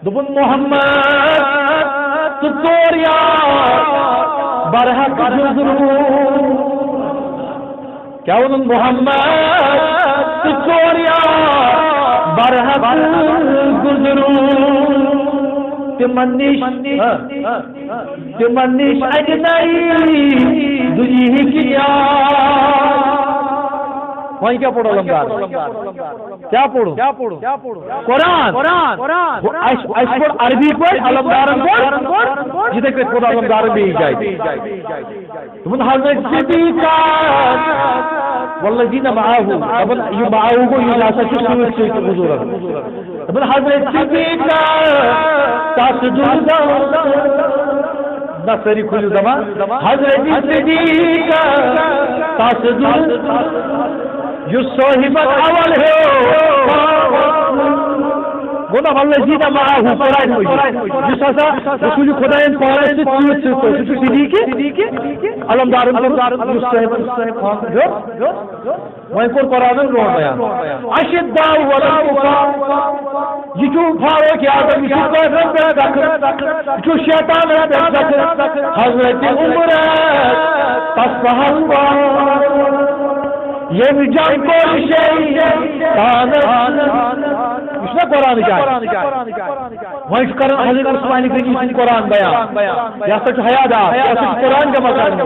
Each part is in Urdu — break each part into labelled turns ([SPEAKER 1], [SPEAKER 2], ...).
[SPEAKER 1] دبن محمد تصور یا برحق جزرو کیا ونن محمد تصور یا برحق گزرو تمنیش اجنائی دنیا کیا وہیں کیا پڑھو علمدار کیا پڑھو قرآن پڑھ عربی پڑھ علمدارن پڑھ جتنے کہ پڑھ علمدارن بھی جائے تمہیں حضرت صدیقہ والذین معاہو ابن یہ معاہو کو یہ لاسا چکوئے سے حضور ابن حضرت صدیقہ تاسدودا نصری کھلو زمان حضرت صدیقہ تاسدودا جو صاحبت اول ہے گونا والذین معاہو قرآن ہوئی جس ایسا رسول خدا ان پارے سے تیت سے تو صدیقی علمدارن جو صاحبت جو وہیں پر قرآن روح بیان اشداء والکفار یہ جو فاروق اعظم یہ جو شیطان ہے حضرت عمر تصحل یہ جان کو اس نے قرآن جائے وہیں کرن حضرت عثمانی کی قرآن بیان یا سچ حیادہ یا سچ قرآن جمع کرنے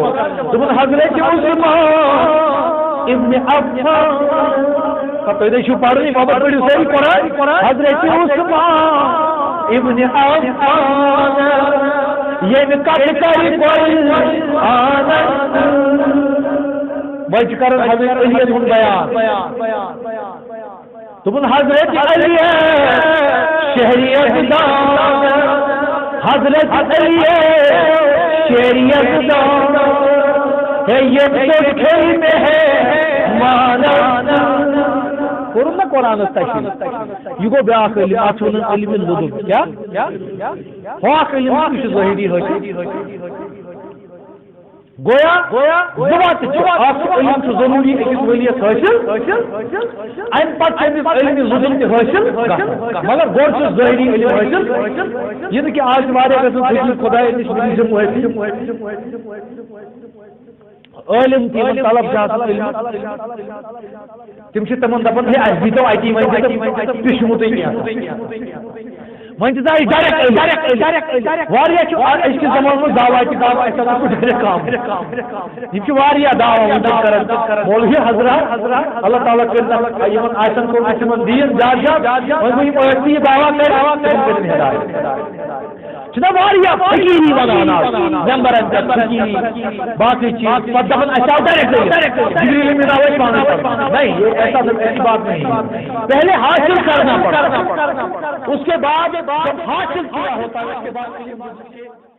[SPEAKER 1] دبن حضرت عثمان ابن عفان تو یہ شو پڑھ رہی بابا پڑھی صحیح قرآن حضرت عثمان ابن عفان یہ کٹ کری قرآن وہیں کرن حضرت علی بن بیان تمن حضرت علی شہریت دان حضرت علی شہریت دان ہے یہ تو کھیل میں ہے مانا قرآن قرآن استشهد یہ گو بیاکھ علم آتھون علم لدن کیا ہاک علم کچھ ظاہری ہوتی گویا زبات علم سے ضروری ایک ولیت حاصل این پت علم لدن کے حاصل مگر گوڑ سے ظاہری علم حاصل یہ کہ آج ہمارے خدا علم طلب جات علم تم تمن دپان ہے اس دیتو اتی وین پشمو تھی وین ڈائریکٹ واریا اس کے زمان میں دعوی کی دعوی ایسا ڈائریکٹ کام یہ کہ واریا دعوی کرن مولوی حضرات اللہ تعالی کے ایمن آیتن کو ایمن دین جا وین کوئی پویٹری دعوی کرے ہدایت چنا واریا فقیری بنانا نمبر فقیری باقی چیز پدھن ایسا ڈائریکٹ جبریل میں دعوی پانا نہیں یہ ایسی بات نہیں پہلے حاصل کرنا پڑتا اس کے بعد جب حاصل کیا ہوتا ہے اس کے بعد